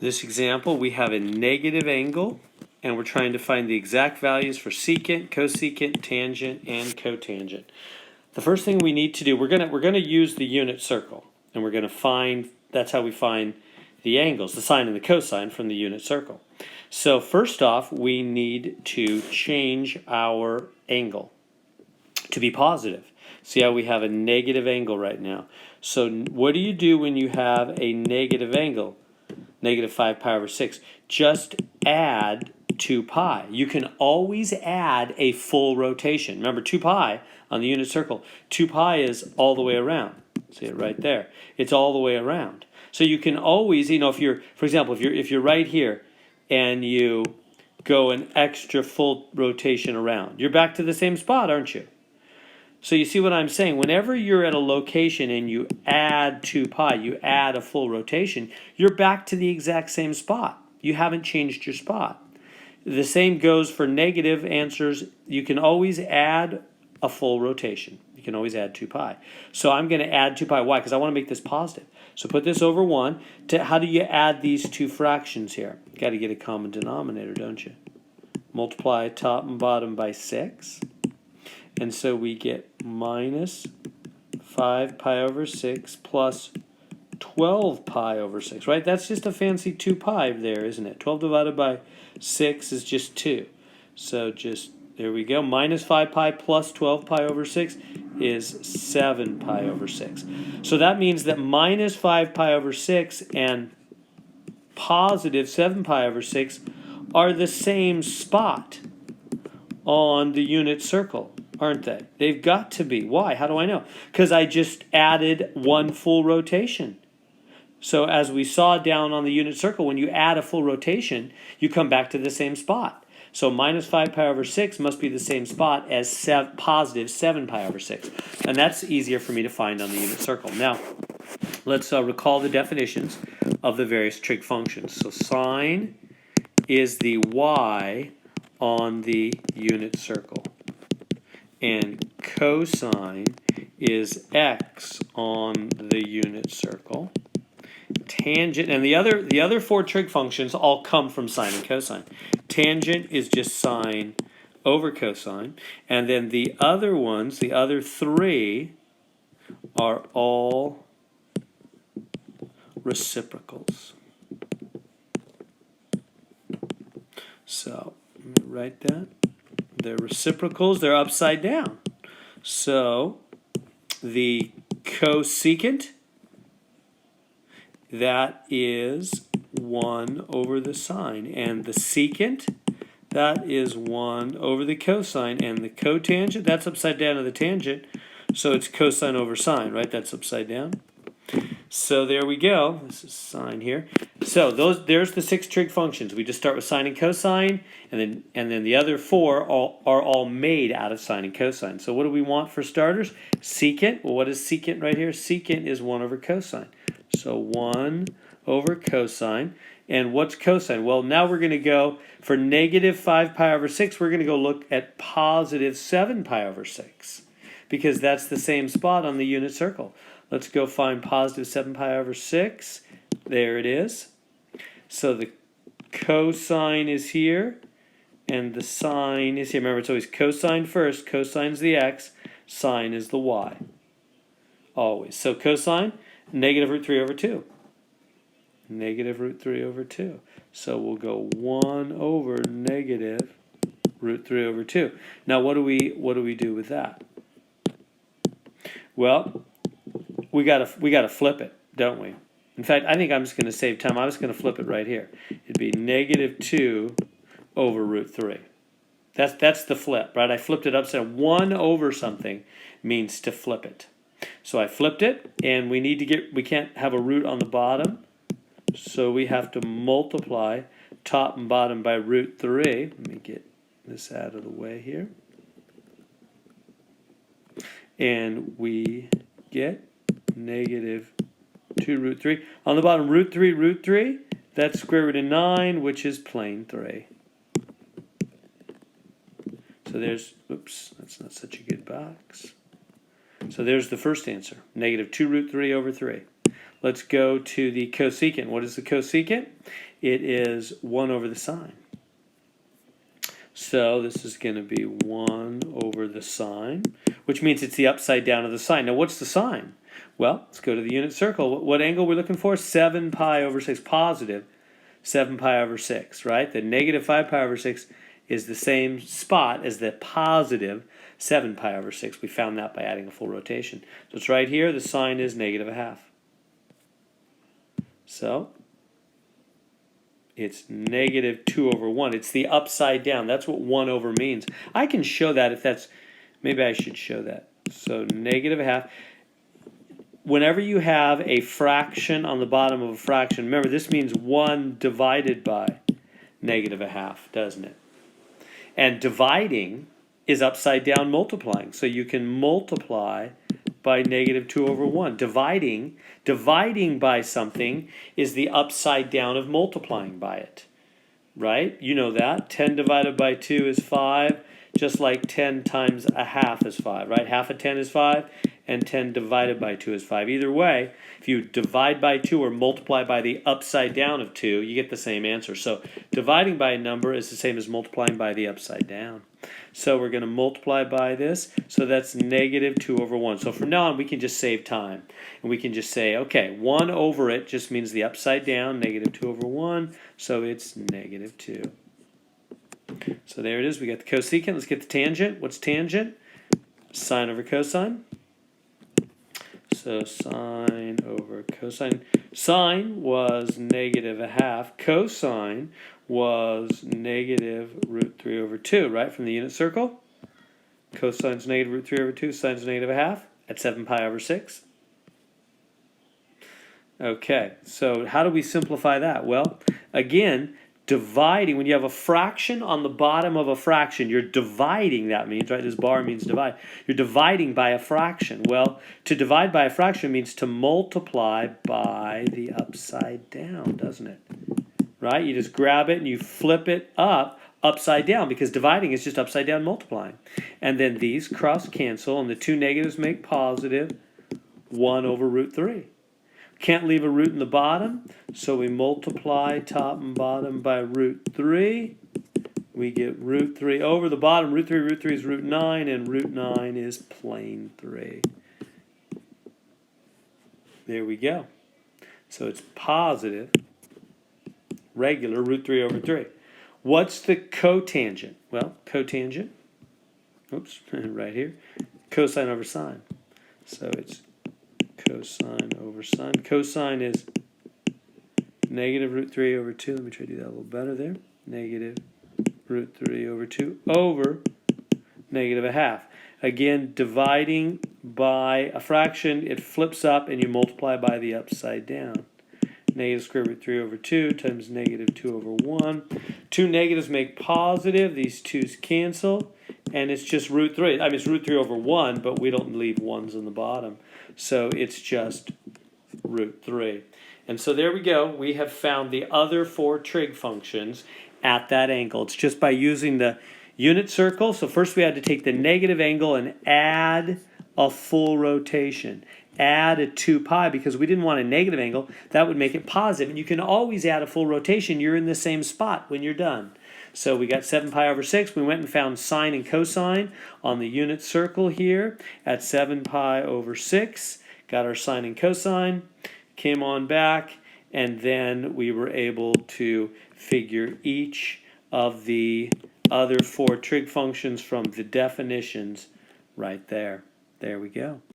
This example, we have a negative angle, and we're trying to find the exact values for secant, cosecant, tangent, and cotangent. The first thing we need to do, we're gonna use the unit circle, and we're gonna find, that's how we find the angles, the sine and the cosine from the unit circle. So first off, we need to change our angle to be positive. See how we have a negative angle right now. So what do you do when you have a negative angle? Negative 5 pi over 6. Just add 2 pi. You can always add a full rotation. Remember, 2 pi on the unit circle. 2 pi is all the way around. See it right there. It's all the way around. So you can always, if you're, for example, if you're right here and you go an extra full rotation around, you're back to the same spot, aren't you? So you see what I'm saying? Whenever you're at a location and you add 2 pi, you add a full rotation, you're back to the exact same spot. You haven't changed your spot. The same goes for negative answers. You can always add a full rotation. You can always add 2 pi. So I'm going to add 2 pi. Why? Because I want to make this positive. So put this over 1. How do you add these two fractions here? You've got to get a common denominator, don't you? Multiply top and bottom by 6. And so we get minus 5 pi over 6 plus 12 pi over 6, right? That's just a fancy 2 pi there, isn't it? 12 divided by 6 is just 2. So just, there we go. Minus 5 pi plus 12 pi over 6 is 7 pi over 6. So that means that minus 5 pi over 6 and positive 7 pi over 6 are the same spot on the unit circle, aren't they? They've got to be. Why? How do I know? Because I just added one full rotation. So as we saw down on the unit circle, when you add a full rotation, you come back to the same spot. So minus 5 pi over 6 must be the same spot as positive 7 pi over 6. And that's easier for me to find on the unit circle. Now, let's recall the definitions of the various trig functions. So sine is the y on the unit circle, and cosine is x on the unit circle. Tangent, and the other four trig functions all come from sine and cosine. Tangent is just sine over cosine, and then the other ones, the other three, are all reciprocals. So let me write that. They're reciprocals, they're upside down. So the cosecant, that is 1 over the sine. And the secant, that is 1 over the cosine. And the cotangent, that's upside down to the tangent. So it's cosine over sine, right? That's upside down. So there we go. This is sine here. So there's the 6 trig functions. We just start with sine and cosine, and then the other 4 are all made out of sine and cosine. So what do we want for starters? Secant. Well, what is secant right here? Secant is 1 over cosine. So 1 over cosine. And what's cosine? Well, now we're going to go for negative 5 pi over 6. We're going to go look at positive 7 pi over 6, because that's the same spot on the unit circle. Let's go find positive 7 pi over 6. There it is. So the cosine is here, and the sine is here. Remember, it's always cosine first. Cosine's the x. Sine is the y. Always. So cosine, negative root 3 over 2. Negative root 3 over 2. So we'll go 1 over negative root 3 over 2. Now what do we do with that? Well, we gotta flip it, don't we? In fact, I think I'm just going to save time. I'm just going to flip it right here. It'd be negative 2 over root 3. That's the flip, right? I flipped it upside. 1 over something means to flip it. So I flipped it, and we can't have a root on the bottom, so we have to multiply top and bottom by root 3. Let me get this out of the way here. And we get negative 2 root 3. On the bottom, root 3, that's square root of 9, which is plane 3. So there's, oops, that's not such a good box. So there's the first answer, negative 2 root 3 over 3. Let's go to the cosecant. What is the cosecant? It is 1 over the sine. So this is going to be 1 over the sine, which means it's the upside down of the sine. Now what's the sine? Well, let's go to the unit circle. What angle are we looking for? 7 pi over 6, positive 7 pi over 6, right? The negative 5 pi over 6 is the same spot as the positive 7 pi over 6. We found that by adding a full rotation. So it's right here. The sine is negative a half. So it's negative 2 over 1. It's the upside down. That's what 1 over means. I can show that if that's, maybe I should show that. So negative a half. Whenever you have a fraction on the bottom of a fraction, remember this means 1 divided by negative a half, doesn't it? And dividing is upside down multiplying. So you can multiply by negative 2 over 1. Dividing by something is the upside down of multiplying by it. Right? You know that. 10 divided by 2 is 5, just like 10 times a half is 5, right? Half of 10 is 5, and 10 divided by 2 is 5. Either way, if you divide by 2 or multiply by the upside down of 2, you get the same answer. So dividing by a number is the same as multiplying by the upside down. So we're going to multiply by this, so that's negative 2 over 1. So from now on, we can just save time. And we can just say, okay, 1 over it just means the upside down, negative 2 over 1, so it's negative 2. So there it is. We got the cosecant. Let's get the tangent. What's tangent? Sine over cosine. So sine over cosine. Sine was negative a half. Cosine was negative root 3 over 2, right, from the unit circle. Cosine's negative root 3 over 2. Sine's negative a half at 7 pi over 6. Okay, so how do we simplify that? Well, again, dividing, when you have a fraction on the bottom of a fraction, you're dividing, that means, right? This bar means divide. You're dividing by a fraction. Well, to divide by a fraction means to multiply by the upside down, doesn't it? Right? You just grab it and you flip it up upside down, because dividing is just upside down multiplying. And then these cross cancel and the two negatives make positive 1 over root 3. Can't leave a root in the bottom, so we multiply top and bottom by root 3. We get root 3 over the bottom. Root 3 is root 9, and root 9 is plane 3. There we go. So it's positive, regular root 3 over 3. What's the cotangent? Well, cotangent, oops, right here, cosine over sine. So it's cosine over sine. Cosine is negative root 3 over 2. Let me try to do that a little better there. Negative root 3 over 2 over negative a half. Again, dividing by a fraction, it flips up and you multiply by the upside down. Negative square root 3 over 2 times negative 2 over 1. Two negatives make positive. These twos cancel. And it's just root 3. I mean, it's root 3 over 1, but we don't leave 1s in the bottom. So it's just root 3. And so there we go. We have found the other 4 trig functions at that angle. It's just by using the unit circle. So first we had to take the negative angle and add a full rotation. Add a 2 pi, because we didn't want a negative angle. That would make it positive. And you can always add a full rotation. You're in the same spot when you're done. So we got 7 pi over 6. We went and found sine and cosine on the unit circle here at 7 pi over 6. Got our sine and cosine. Came on back. And then we were able to figure each of the other 4 trig functions from the definitions right there. There we go.